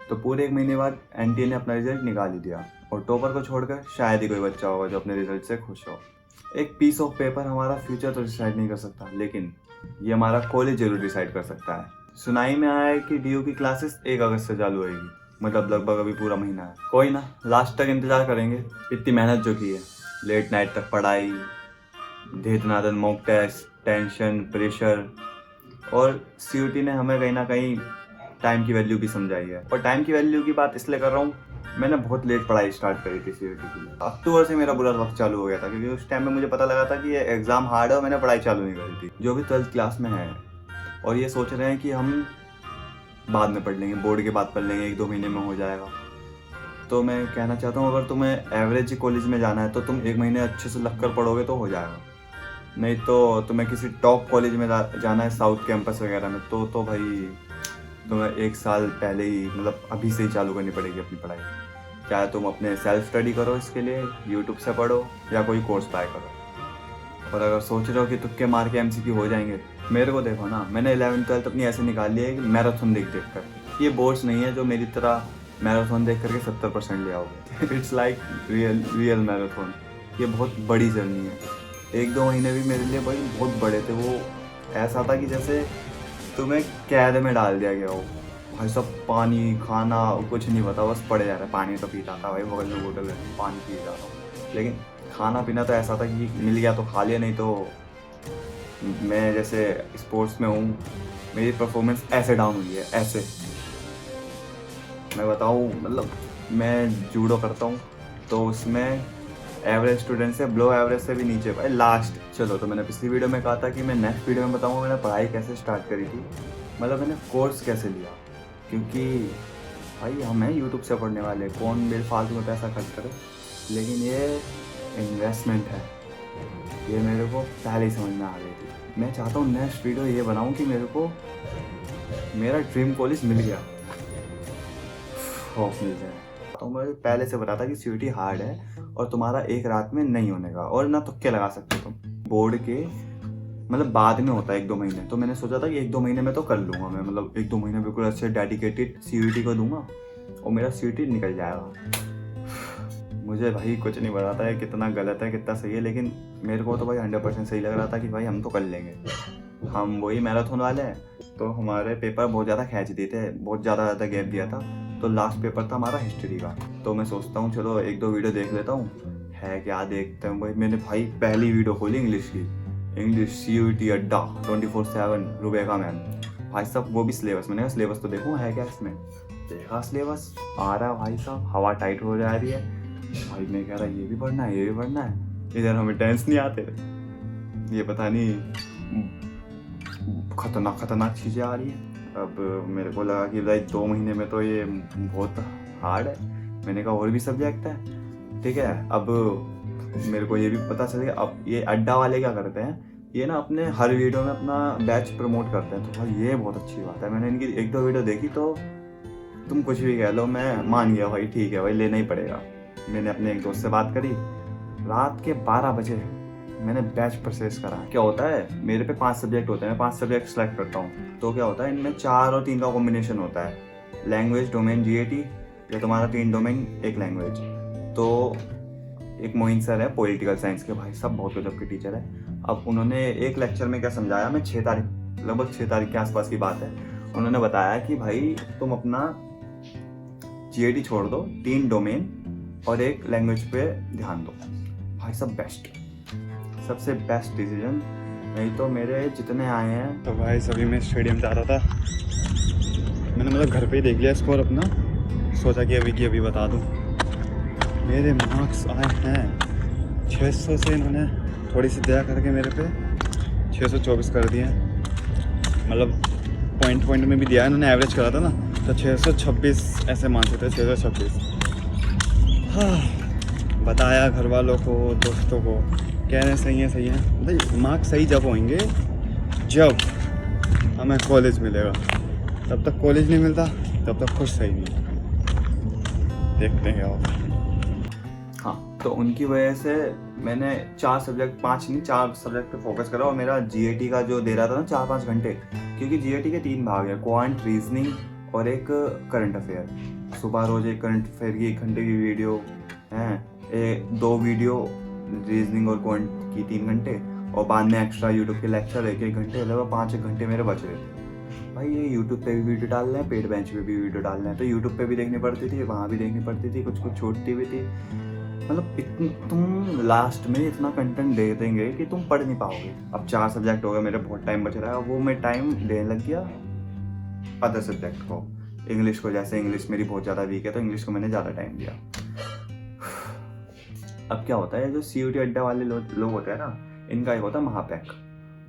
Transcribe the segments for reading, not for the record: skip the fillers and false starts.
तो पूरे 1 महीने बाद एनटीए ने अपना रिजल्ट निकाल ही दिया और टॉपर को छोड़कर शायद ही कोई बच्चा होगा जो अपने रिजल्ट से खुश हो। एक पीस ऑफ पेपर हमारा फ्यूचर तो डिसाइड नहीं कर सकता, लेकिन ये हमारा कॉलेज जरूर डिसाइड कर सकता है। सुनाई में आया है कि डीयू की क्लासेस 1 अगस्त से चालू होगी, मतलब लगभग अभी पूरा महीना है। कोई ना, लास्ट तक इंतजार करेंगे। इतनी मेहनत जो की है, लेट नाइट तक पढ़ाई, ढेर दनादन मॉक टेस्ट, टेंशन, प्रेशर, और सीयूटी ने हमें कहीं ना कहीं टाइम की वैल्यू भी समझाई है। और टाइम की वैल्यू की बात इसलिए कर रहा हूँ, मैंने बहुत लेट पढ़ाई स्टार्ट करी थी सीयूटी के लिए। अक्टूबर से मेरा बुरा वक्त चालू हो गया था, क्योंकि उस टाइम में मुझे पता लगा था कि ये एग्जाम हार्ड है और मैंने पढ़ाई चालू नहीं करी थी। जो भी 12th क्लास में है और ये सोच रहे हैं कि हम बाद में पढ़ लेंगे, बोर्ड के बाद पढ़ लेंगे, 1-2 महीने में हो जाएगा, तो मैं कहना चाहता हूँ अगर तुम्हें एवरेज कॉलेज में जाना है तो तुम 1 महीने अच्छे से लग कर पढ़ोगे तो हो जाएगा। नहीं तो तुम्हें किसी टॉप कॉलेज में जाना है, साउथ कैंपस वगैरह में, तो भाई तुम्हें 1 साल पहले ही, मतलब अभी से ही चालू करनी पड़ेगी अपनी पढ़ाई। चाहे तुम अपने सेल्फ स्टडी करो, इसके लिए यूट्यूब से पढ़ो या कोई कोर्स बाय करो। और अगर सोच रहे हो कि तुक्के मार के एमसीक्यू हो जाएंगे, मेरे को देखो ना, मैंने 11th 12th अपनी ऐसे निकाल ली है कि मैराथन देख कर। ये बोर्ड्स नहीं है जो मेरी तरह मैराथन देख करके 70% ले आओगे। It's like real marathon. ये बहुत बड़ी जर्नी है। 1-2 महीने भी मेरे लिए भाई बहुत बड़े थे। वो ऐसा था कि जैसे तुम्हें कैद में डाल दिया गया हो भाई। सब पानी खाना कुछ नहीं पता, बस पड़े जा रहा है। पानी तो पीता था भाई, बगल में बोतल है, पानी पी जा रहा हूँ। लेकिन खाना पीना तो ऐसा था कि मिल गया तो खा लिया, नहीं तो मैं जैसे स्पोर्ट्स में हूँ, मेरी परफॉर्मेंस ऐसे डाउन हुई है। ऐसे मैं बताऊँ, मतलब मैं जूडो करता हूँ तो उसमें एवरेज स्टूडेंट से, बिलो एवरेज से भी नीचे भाई लास्ट। चलो, तो मैंने पिछली वीडियो में कहा था कि मैं नेक्स्ट वीडियो में बताऊँगा मैंने पढ़ाई कैसे स्टार्ट करी थी, मतलब मैंने कोर्स कैसे लिया। क्योंकि भाई हम हैं यूट्यूब से पढ़ने वाले, कौन बेफालतू में पैसा खर्च करे। लेकिन ये इन्वेस्टमेंट है, ये मेरे को पहले ही समझ में आ गई थी। मैं चाहता हूँ नेक्स्ट वीडियो ये बनाऊँ कि मेरे को मेरा ड्रीम कॉलेज मिल गया, होप मिल जाए। तो मुझे पहले से पता था कि सीयूटी हार्ड है और तुम्हारा एक रात में नहीं होने का, और ना तुक्के लगा सकते तुम। बोर्ड के मतलब बाद में होता है 1-2 महीने, तो मैंने सोचा था कि 1-2 महीने में तो कर लूँगा मैं, मतलब 1-2 महीने बिल्कुल अच्छे डेडिकेटेड सीयूटी को दूंगा और मेरा सीयूटी निकल जाएगा। मुझे भाई कुछ नहीं पता था कितना गलत है कितना सही है, लेकिन मेरे को तो भाई 100% सही लग रहा था कि भाई हम तो कर लेंगे। हम वही मैराथन वाले हैं, तो हमारे पेपर बहुत ज़्यादा खींच दिए थे, बहुत ज़्यादा गैप दिया था। तो लास्ट पेपर था हमारा हिस्ट्री का। तो मैं सोचता हूँ चलो 1-2 वीडियो देख लेता हूँ, है क्या देखते हैं भाई। मैंने भाई पहली वीडियो खोली इंग्लिश की, इंग्लिश सीयूटी अड्डा 24/7 रुबेका मैम। भाई साहब वो भी सिलेबस, मैंने कहा सिलेबस तो देखूँ है क्या इसमें। देखा सिलेबस आ रहा भाई साहब, हवा टाइट हो जा रही है। भाई मैं कह रहा ये भी पढ़ना है, ये भी पढ़ना है। इधर हमें टेंस नहीं आते, ये पता नहीं खतरनाक चीज़ें आ रही है। अब मेरे को लगा कि भाई 2 महीने में तो ये बहुत हार्ड है। मैंने कहा और भी सब्जेक्ट है, ठीक है। अब मेरे को ये भी पता चल गया, अब ये अड्डा वाले क्या करते हैं, ये ना अपने हर वीडियो में अपना बैच प्रमोट करते हैं। तो भाई ये बहुत अच्छी बात है। मैंने इनकी 1-2 वीडियो देखी तो तुम कुछ भी कह लो, मैं मान गया भाई, ठीक है भाई लेना ही पड़ेगा। मैंने अपने एक दोस्त से बात करी, रात के 12 बजे मैंने बैच परचेस करा। क्या होता है, मेरे पे 5 सब्जेक्ट होते हैं, मैं 5 सब्जेक्ट सेलेक्ट करता हूँ। तो क्या होता है, इनमें 4 और 3 का कॉम्बिनेशन होता है, लैंग्वेज, डोमेन, जीएटी, या तुम्हारा 3 डोमेन 1 लैंग्वेज। तो एक मोइन सर है पॉलिटिकल साइंस के, भाई सब बहुत गजब के टीचर है। अब उन्होंने एक लेक्चर में क्या समझाया, मैं 6 तारीख, लगभग 6 तारीख के आसपास की बात है, उन्होंने बताया कि भाई तुम अपना जीएटी छोड़ दो, 3 डोमेन और 1 लैंग्वेज पे ध्यान दो। भाई सब बेस्ट, सबसे बेस्ट डिसीजन। नहीं तो मेरे जितने आए हैं, तो भाई सभी में स्टेडियम जा रहा था। मैंने मतलब घर पे ही देख लिया स्कोर अपना, सोचा कि अभी की अभी बता दूं। मेरे मार्क्स आए हैं 600 से, इन्होंने थोड़ी सी दया करके मेरे पे 624 कर दिए। मतलब पॉइंट में भी दिया है इन्होंने, एवरेज करा था ना, तो 626 ऐसे मान सकते हैं, 626। हाँ, बताया घर वालों को, दोस्तों को, कह रहे हैं सही है। मतलब मार्क्स सही जब होंगे जब हमें कॉलेज मिलेगा, तब तक कॉलेज नहीं मिलता, तब तक खुश सही नहीं। देखते हैं क्या होता है। हाँ, तो उनकी वजह से मैंने 4 सब्जेक्ट, 5 नहीं 4 सब्जेक्ट पे फोकस करा। और मेरा जीएटी का जो दे रहा था ना 4-5 घंटे, क्योंकि जीएटी के 3 भाग है, क्वांट, रीजनिंग और एक करंट अफेयर। सुबह रोज एक करंट अफेयर की 1 घंटे की वीडियो हैं, 2 वीडियो रीजनिंग और क्वांट की 3 घंटे, और बाद में एक्स्ट्रा यूट्यूब के लेक्चर 1-1 घंटे, लगभग 5-1 घंटे मेरे बच रहे थे। भाई ये यूट्यूब पे भी वीडियो डाल रहे हैं, पेड बेंच पे भी वीडियो डाल रहे हैं, तो यूट्यूब पे भी देखनी पड़ती थी, वहाँ भी देखनी पड़ती थी, कुछ छूटती भी थी। मतलब तुम लास्ट में इतना कंटेंट दे देंगे कि तुम पढ़ नहीं पाओगे। अब 4 सब्जेक्ट हो गए, मेरे बहुत टाइम बच रहा है, वो मैं टाइम देने लग गया अदर सब्जेक्ट को। इंग्लिश को, जैसे इंग्लिश मेरी बहुत ज़्यादा वीक है तो इंग्लिश को मैंने ज़्यादा टाइम दिया। अब क्या होता है, जो CUT अड्डा वाले लोग होते हैं ना, इनका एक होता है महापैक।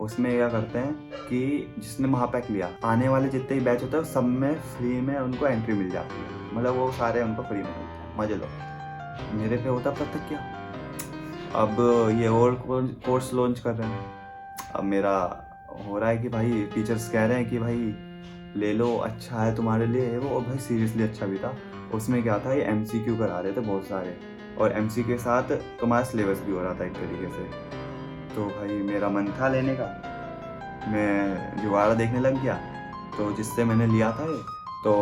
उसमें क्या करते हैं कि जिसने महापैक लिया, आने वाले जितने ही बैच होते हैं सब में फ्री में उनको एंट्री मिल जाती है, मतलब वो सारे उनको फ्री में मिलते हैं, मजे लो। मेरे पे होता तब क्या, अब ये और कोर्स लॉन्च कर रहे हैं। अब मेरा हो रहा है कि भाई टीचर्स कह रहे हैं कि भाई ले लो, अच्छा है तुम्हारे लिए वो, और भाई सीरियसली अच्छा भी था। उसमें क्या था, ये MCQ करा रहे थे बहुत सारे, और MCQ के साथ तुम्हारा सिलेबस भी हो रहा था एक तरीके से। तो भाई मेरा मन था लेने का, मैं जुगाड़ देखने लग गया। तो जिससे मैंने लिया था ये, तो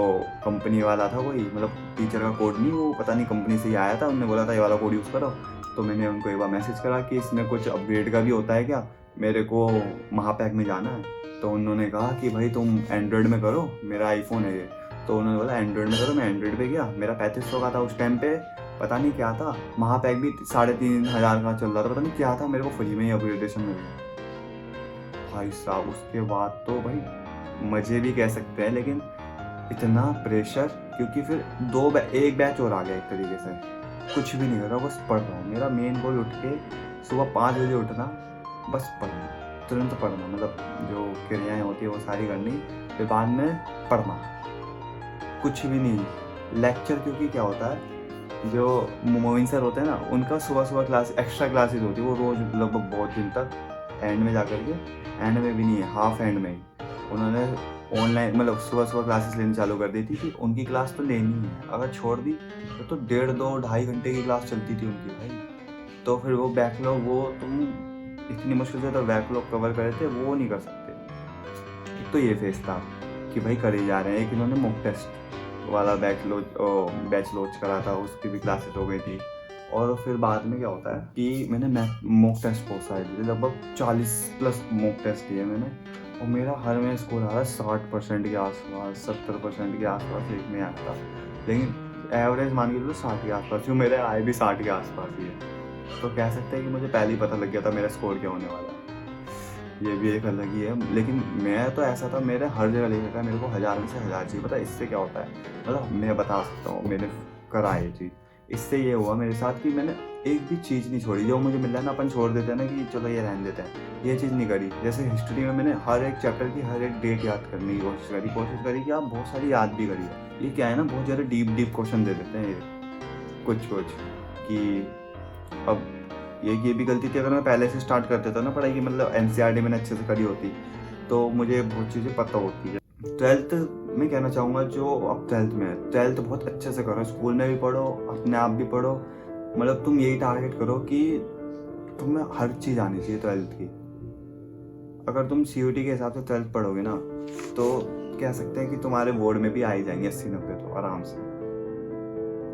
कंपनी वाला था कोई, मतलब टीचर का कोड नहीं, वो पता नहीं कंपनी से ही आया था, उन्होंने बोला था ये वाला कोड यूज़ करो। तो मैंने उनको एक बार मैसेज करा कि इसमें कुछ अपग्रेड का भी होता है क्या, मेरे को महापैक में जाना है। तो उन्होंने कहा कि भाई तुम एंड्रॉयड में करो, मेरा आईफोन है ये। तो उन्होंने बोला एंड्रॉयड में करो, मैं एंड्रॉयड पे गया, मेरा 3500 का था उस टाइम पे, पता नहीं क्या था, महापैक भी 3500 का चल रहा था, पता नहीं क्या था, मेरे को फ्री में ही अपग्रेडेशन मिल गया भाई साहब। उसके बाद तो भाई मज़े भी कह सकते हैं, लेकिन इतना प्रेशर, क्योंकि फिर एक बैच और आ गया एक तरीके से। कुछ भी नहीं कर रहा, बस पढ़ रहा हूँ। मेरा मेन गोल उठ के सुबह 5 बजे उठना, बस पढ़ना, तुरंत पढ़ना, मतलब जो क्रियाएँ होती है वो सारी करनी, फिर बाद में पढ़ना, कुछ भी नहीं लेक्चर। क्योंकि क्या होता है, जो मोइन सर होते हैं ना, उनका सुबह क्लास एक्स्ट्रा क्लासेस होती है, वो रोज़ लगभग बहुत दिन तक, एंड में जाकर के, एंड में भी नहीं है, हाफ एंड में ही उन्होंने ऑनलाइन मतलब सुबह क्लासेस लेनी चालू कर दी थी कि उनकी क्लास तो लेनी है, अगर छोड़ दी तो 1.5-2-2.5 घंटे की क्लास चलती थी उनकी भाई। तो फिर वो बैकलॉग, वो तुम इतनी मुश्किल से तो बैकलॉग कवर करे थे, वो नहीं कर सकते। एक तो ये फेस था कि भाई करे जा रहे हैं। एक इन्होंने मॉक टेस्ट वाला बैच लॉन्च करा था, उसकी भी क्लासेस हो गई थी। और फिर बाद में क्या होता है कि मैंने मॉक टेस्ट बहुत सारे दिए, लगभग 40+ मॉक टेस्ट दिए मैंने, और मेरा हर में स्कोर आ रहा है 60% के आसपास, 70% के आसपास एक में आता, लेकिन एवरेज मान के चलो 60 के आसपास, जो मेरे आए भी 60 के आसपास ही है। तो कह सकते हैं कि मुझे पहले ही पता लग गया था मेरा स्कोर क्या होने वाला है। ये भी एक अलग ही है, लेकिन मैं तो ऐसा था, मेरे हर जगह लिखा था मेरे को 1000 में से 1000 चाहिए। पता है इससे क्या होता है, मतलब मैं बता सकता हूँ, मैंने करा ये चीज़। इससे ये हुआ मेरे साथ कि मैंने एक भी चीज़ नहीं छोड़ी। जो मुझे मिल रहा है ना, अपन छोड़ देते हैं ना कि चलो ये रहने देते हैं, ये चीज़ नहीं करी। जैसे हिस्ट्री में मैंने हर एक चैप्टर की हर एक डेट याद करने की कोशिश करी कि आप बहुत सारी याद भी करिए। ये क्या है ना, बहुत ज़्यादा डीप क्वेश्चन दे देते हैं ये कुछ कि अब ये भी गलती थी, अगर मैं पहले से स्टार्ट कर देता ना पढ़ाई की, मतलब NCERT मैंने अच्छे से करी होती तो मुझे बहुत चीज़ें पता होती है। 12th में कहना चाहूँगा, जो अब 12th में है, 12th बहुत अच्छे से करो, स्कूल में भी पढ़ो, अपने आप भी पढ़ो, मतलब तुम यही टारगेट करो कि तुम्हें हर चीज़ आनी चाहिए 12th की। अगर तुम CUT के हिसाब से 12th पढ़ोगे ना, तो कह सकते हैं कि तुम्हारे बोर्ड में भी आ ही जाएंगे 80-90 तो आराम से,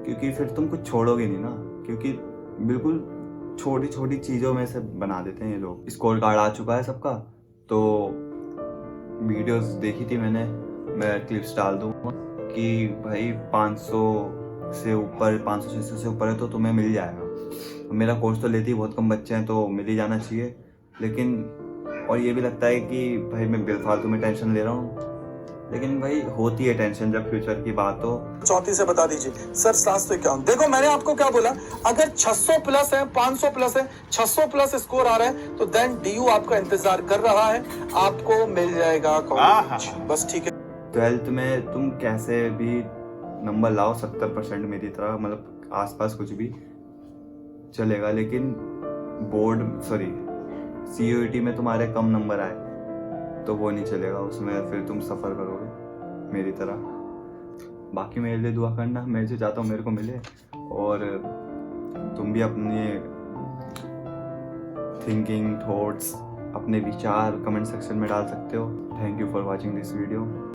क्योंकि फिर तुम कुछ छोड़ोगे नहीं ना, क्योंकि बिल्कुल छोटी छोटी चीज़ों में से बना देते हैं ये लोग। स्कोर कार्ड आ चुका है सबका, तो वीडियोस देखी थी मैंने, मैं क्लिप्स डाल दूँगा कि भाई 500 से ऊपर, 500-600 से ऊपर है तो तुम्हें मिल जाएगा। मेरा कोर्स तो लेते ही बहुत कम बच्चे हैं, तो मिल ही जाना चाहिए। लेकिन और ये भी लगता है कि भाई मैं बेफालतू में टेंशन ले रहा हूँ, लेकिन भाई होती है टेंशन जब फ्यूचर की बात हो। 34 से बता दीजिए सर, 751। देखो मैंने आपको क्या बोला, अगर 600+ है, 500+ है, 600+ स्कोर आ रहा है, तो देन DU आपका इंतजार कर रहा है, आपको मिल जाएगा कॉलेज, बस ठीक है। 12th में तुम कैसे भी नंबर लाओ, 70% मेरी तरह, मतलब आसपास कुछ भी चलेगा, लेकिन CUT में तुम्हारे कम नंबर आए तो वो नहीं चलेगा, उसमें फिर तुम सफ़र करोगे मेरी तरह। बाकी मेरे लिए दुआ करना, मैं जो चाहता हूँ मेरे को मिले, और तुम भी अपने थिंकिंग थॉट्स, अपने विचार कमेंट सेक्शन में डाल सकते हो। Thank you for watching this video.